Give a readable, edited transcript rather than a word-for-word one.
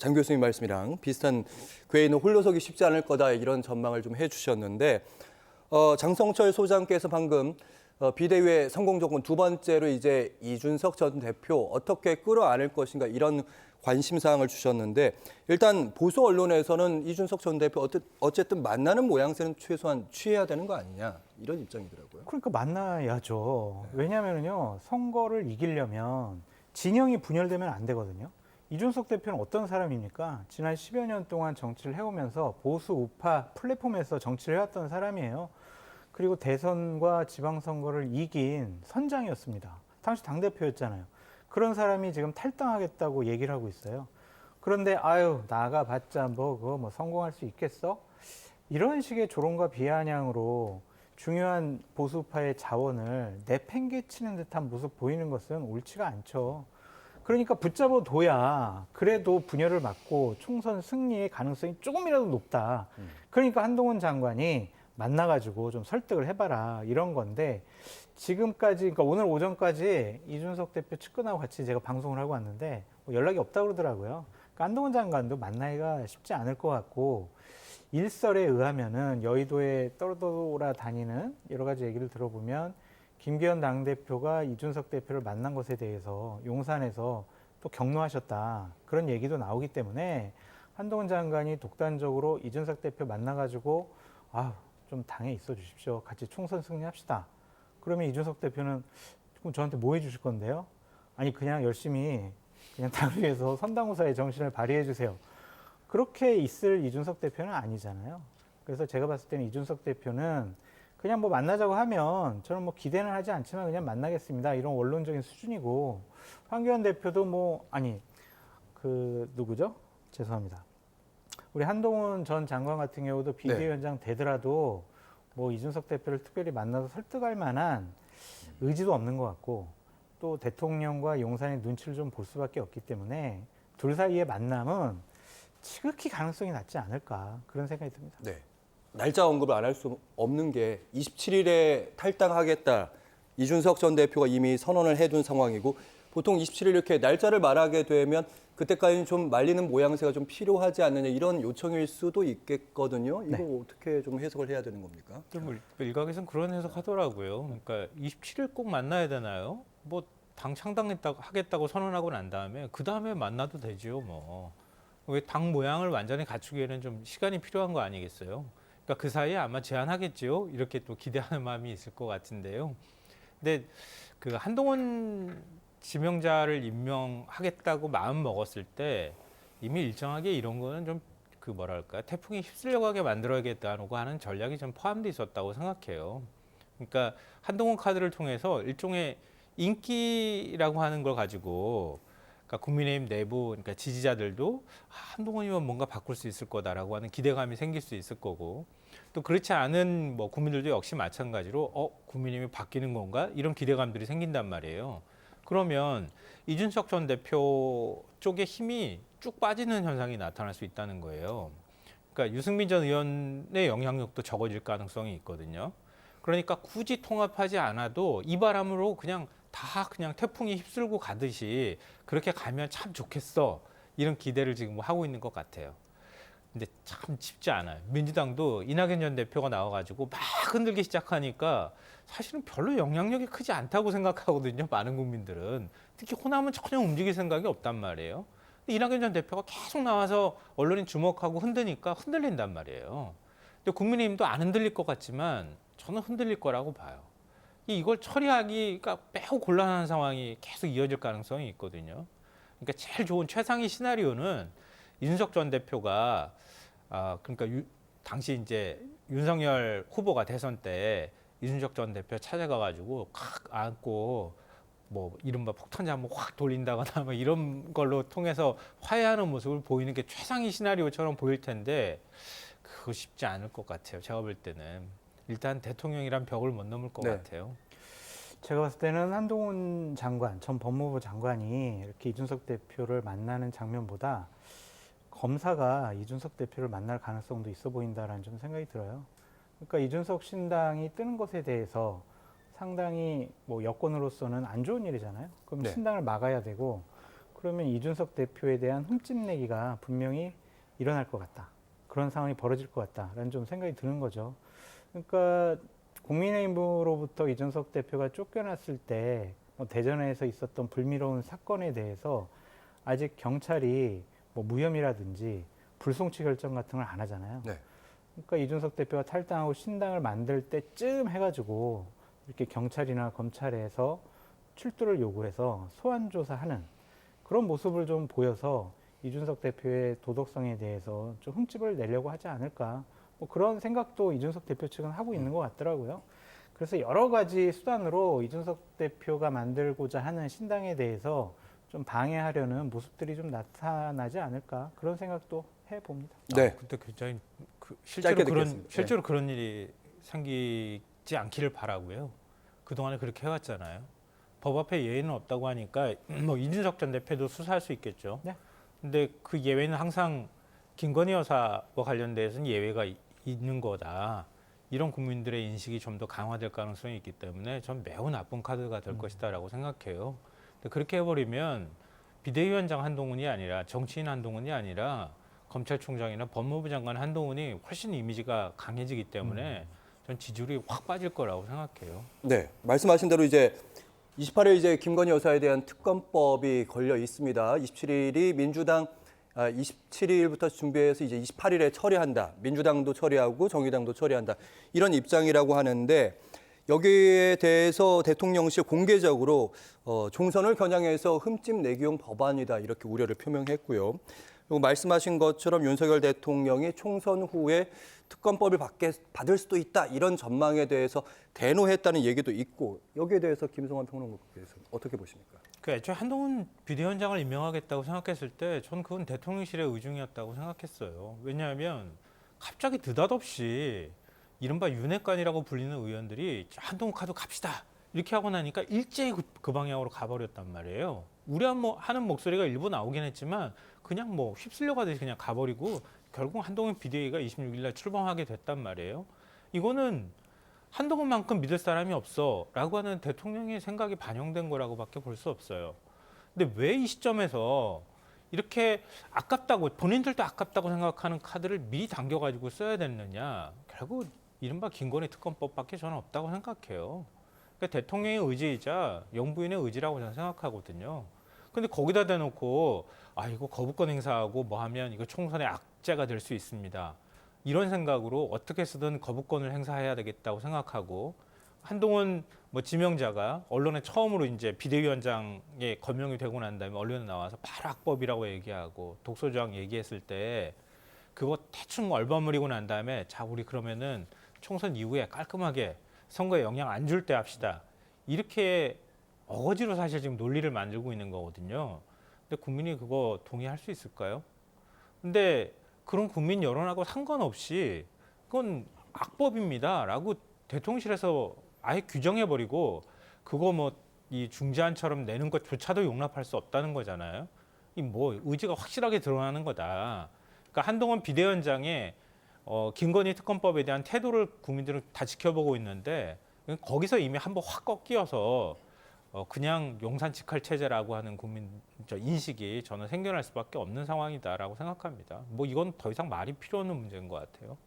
장 교수님 말씀이랑 비슷한 궤에는 홀로서기 쉽지 않을 거다 이런 전망을 좀 해주셨는데 장성철 소장께서 방금 비대위의 성공 조건 두 번째로 이제 이준석 전 대표 어떻게 끌어안을 것인가 이런 관심 사항을 주셨는데 일단 보수 언론에서는 이준석 전 대표 어쨌든 만나는 모양새는 최소한 취해야 되는 거 아니냐 이런 입장이더라고요. 그러니까 만나야죠. 왜냐하면요, 선거를 이기려면 진영이 분열되면 안 되거든요. 이준석 대표는 어떤 사람입니까? 지난 10여 년 동안 정치를 해오면서 보수 우파 플랫폼에서 정치를 해왔던 사람이에요. 그리고 대선과 지방선거를 이긴 선장이었습니다. 당시 당대표였잖아요. 그런 사람이 지금 탈당하겠다고 얘기를 하고 있어요. 그런데 아유 나가봤자 뭐 그거 뭐 성공할 수 있겠어? 이런 식의 조롱과 비아냥으로 중요한 보수파의 자원을 내팽개치는 듯한 모습 보이는 것은 옳지가 않죠. 그러니까 붙잡아 둬야 그래도 분열을 막고 총선 승리의 가능성이 조금이라도 높다. 그러니까 한동훈 장관이 만나가지고 좀 설득을 해봐라 이런 건데 지금까지 그러니까 오늘 오전까지 이준석 대표 측근하고 같이 제가 방송을 하고 왔는데 뭐 연락이 없다고 그러더라고요. 그러니까 한동훈 장관도 만나기가 쉽지 않을 것 같고 일설에 의하면은 여의도에 떠돌아 다니는 여러 가지 얘기를 들어보면 김기현 당대표가 이준석 대표를 만난 것에 대해서 용산에서 또 격노하셨다. 그런 얘기도 나오기 때문에 한동훈 장관이 독단적으로 이준석 대표 만나가지고 좀 당에 있어 주십시오. 같이 총선 승리합시다. 그러면 이준석 대표는 그럼 저한테 뭐 해주실 건데요? 아니 그냥 열심히 그냥 당을 위해서 선당후사의 정신을 발휘해 주세요. 그렇게 있을 이준석 대표는 아니잖아요. 그래서 제가 봤을 때는 이준석 대표는 그냥 뭐 만나자고 하면 저는 뭐 기대는 하지 않지만 그냥 만나겠습니다. 이런 원론적인 수준이고 황교안 대표도 누구죠? 죄송합니다. 우리 한동훈 전 장관 같은 경우도 비대위원장 되더라도 뭐 이준석 대표를 특별히 만나서 설득할 만한 의지도 없는 것 같고 또 대통령과 용산의 눈치를 좀 볼 수밖에 없기 때문에 둘 사이의 만남은 지극히 가능성이 낮지 않을까 그런 생각이 듭니다. 네. 날짜 언급을 안 할 수 없는 게 27일에 탈당하겠다. 이준석 전 대표가 이미 선언을 해둔 상황이고 보통 27일 이렇게 날짜를 말하게 되면 그때까지는 좀 말리는 모양새가 좀 필요하지 않느냐 이런 요청일 수도 있겠거든요. 이거 네. 어떻게 좀 해석을 해야 되는 겁니까? 좀 일각에서는 그런 해석하더라고요. 그러니까 27일 꼭 만나야 되나요? 뭐 당 하겠다고 선언하고 난 다음에 그 다음에 만나도 되죠, 뭐. 왜 당 모양을 완전히 갖추기에는 좀 시간이 필요한 거 아니겠어요? 그러니까 그 사이에 아마 제안하겠죠. 이렇게 또 기대하는 마음이 있을 것 같은데요. 근데 그 한동훈 지명자를 임명하겠다고 마음 먹었을 때 이미 일정하게 이런 거는 좀 태풍이 휩쓸려 가게 만들어야겠다고 하는 전략이 좀 포함되어 있었다고 생각해요. 그러니까 한동훈 카드를 통해서 일종의 인기라고 하는 걸 가지고 그러니까 국민의힘 내부 그러니까 지지자들도 한동훈이면 뭔가 바꿀 수 있을 거다라고 하는 기대감이 생길 수 있을 거고 또 그렇지 않은 뭐 국민들도 역시 마찬가지로 국민의힘이 바뀌는 건가 이런 기대감들이 생긴단 말이에요. 그러면 이준석 전 대표 쪽의 힘이 쭉 빠지는 현상이 나타날 수 있다는 거예요. 그러니까 유승민 전 의원의 영향력도 적어질 가능성이 있거든요. 그러니까 굳이 통합하지 않아도 이 바람으로 그냥 태풍이 휩쓸고 가듯이 그렇게 가면 참 좋겠어. 이런 기대를 지금 하고 있는 것 같아요. 근데 참 쉽지 않아요. 민주당도 이낙연 전 대표가 나와가지고 막 흔들기 시작하니까 사실은 별로 영향력이 크지 않다고 생각하거든요. 많은 국민들은. 특히 호남은 전혀 움직일 생각이 없단 말이에요. 근데 이낙연 전 대표가 계속 나와서 언론인 주목하고 흔드니까 흔들린단 말이에요. 근데 국민의힘도 안 흔들릴 것 같지만 저는 흔들릴 거라고 봐요. 이걸 처리하기가 매우 곤란한 상황이 계속 이어질 가능성이 있거든요. 그러니까 제일 좋은 최상위 시나리오는 이준석 전 대표가 당시 이제 윤석열 후보가 대선 때 이준석 전 대표 찾아가가지고 칵 안고 뭐 이른바 폭탄자 한번 확 돌린다거나 뭐 이런 걸로 통해서 화해하는 모습을 보이는 게 최상위 시나리오처럼 보일 텐데 그거 쉽지 않을 것 같아요. 제가 볼 때는. 일단 대통령이란 벽을 못 넘을 것 같아요. 제가 봤을 때는 한동훈 장관, 전 법무부 장관이 이렇게 이준석 대표를 만나는 장면보다 검사가 이준석 대표를 만날 가능성도 있어 보인다라는 좀 생각이 들어요. 그러니까 이준석 신당이 뜨는 것에 대해서 상당히 뭐 여권으로서는 안 좋은 일이잖아요. 그럼 신당을 막아야 되고 그러면 이준석 대표에 대한 흠집내기가 분명히 일어날 것 같다. 그런 상황이 벌어질 것 같다라는 좀 생각이 드는 거죠. 그러니까 국민의힘으로부터 이준석 대표가 쫓겨났을 때 대전에서 있었던 불미로운 사건에 대해서 아직 경찰이 뭐 무혐의라든지 불송치 결정 같은 걸 안 하잖아요. 네. 그러니까 이준석 대표가 탈당하고 신당을 만들 때쯤 해가지고 이렇게 경찰이나 검찰에서 출두를 요구해서 소환 조사하는 그런 모습을 좀 보여서 이준석 대표의 도덕성에 대해서 좀 흠집을 내려고 하지 않을까. 뭐 그런 생각도 이준석 대표 측은 하고 있는 것 같더라고요. 그래서 여러 가지 수단으로 이준석 대표가 만들고자 하는 신당에 대해서 좀 방해하려는 모습들이 좀 나타나지 않을까 그런 생각도 해봅니다. 네. 근데 굉장히 짧게 듣겠습니다. 실제로 그런 일이 생기지 않기를 바라고요. 그동안에 그렇게 해왔잖아요. 법 앞에 예외는 없다고 하니까 뭐 이준석 전 대표도 수사할 수 있겠죠. 네. 근데 그 예외는 항상 김건희 여사와 관련돼서는 예외가 있는 거다. 이런 국민들의 인식이 좀 더 강화될 가능성이 있기 때문에 전 매우 나쁜 카드가 될 것이다라고 생각해요. 근데 그렇게 해버리면 비대위원장 한동훈이 아니라 정치인 한동훈이 아니라 검찰총장이나 법무부 장관 한동훈이 훨씬 이미지가 강해지기 때문에 전 지지율이 확 빠질 거라고 생각해요. 네, 말씀하신 대로 이제 28일 이제 김건희 여사에 대한 특검법이 걸려 있습니다. 27일이 민주당 27일부터 준비해서 이제 28일에 처리한다. 민주당도 처리하고 정의당도 처리한다. 이런 입장이라고 하는데 여기에 대해서 대통령실 공개적으로 총선을 겨냥해서 흠집 내기용 법안이다. 이렇게 우려를 표명했고요. 그리고 말씀하신 것처럼 윤석열 대통령이 총선 후에 특검법을 받을 수도 있다. 이런 전망에 대해서 대노했다는 얘기도 있고 여기에 대해서 김성환 평론가께서 어떻게 보십니까? 그 애초에 한동훈 비대위원장을 임명하겠다고 생각했을 때 전 그건 대통령실의 의중이었다고 생각했어요. 왜냐하면 갑자기 느닷없이 이른바 윤핵관이라고 불리는 의원들이 한동훈 카드 갑시다 이렇게 하고 나니까 일제히 그 방향으로 가버렸단 말이에요. 우려하는 목소리가 일부 나오긴 했지만 그냥 뭐 휩쓸려 가듯이 그냥 가버리고 결국 한동훈 비대위가 26일 날 출범하게 됐단 말이에요. 이거는 한동훈만큼 믿을 사람이 없어라고 하는 대통령의 생각이 반영된 거라고밖에 볼 수 없어요. 근데 왜 이 시점에서 이렇게 아깝다고 본인들도 아깝다고 생각하는 카드를 미리 당겨가지고 써야 됐느냐? 결국 이른바 김건희 특검법밖에 저는 없다고 생각해요. 그러니까 대통령의 의지이자 영부인의 의지라고 저는 생각하거든요. 근데 거기다 대놓고 이거 거부권 행사하고 뭐 하면 이거 총선의 악재가 될 수 있습니다. 이런 생각으로 어떻게 쓰든 거부권을 행사해야 되겠다고 생각하고 한동훈 뭐 지명자가 언론에 처음으로 이제 비대위원장에 거명이 되고 난 다음에 언론에 나와서 바로 악법이라고 얘기하고 독소조항 얘기했을 때 그거 대충 얼버무리고 난 다음에 자 우리 그러면은 총선 이후에 깔끔하게 선거에 영향 안 줄 때 합시다. 이렇게 어거지로 사실 지금 논리를 만들고 있는 거거든요. 근데 국민이 그거 동의할 수 있을까요? 근데 그런 국민 여론하고 상관없이 그건 악법입니다라고 대통령실에서 아예 규정해버리고 그거 뭐 이 중재안처럼 내는 것조차도 용납할 수 없다는 거잖아요. 이 뭐 의지가 확실하게 드러나는 거다. 그러니까 한동훈 비대위원장의 김건희 특검법에 대한 태도를 국민들은 다 지켜보고 있는데 거기서 이미 한번 확 꺾여서 그냥 용산직할 체제라고 하는 국민 인식이 저는 생겨날 수밖에 없는 상황이다라고 생각합니다. 뭐 이건 더 이상 말이 필요 없는 문제인 것 같아요.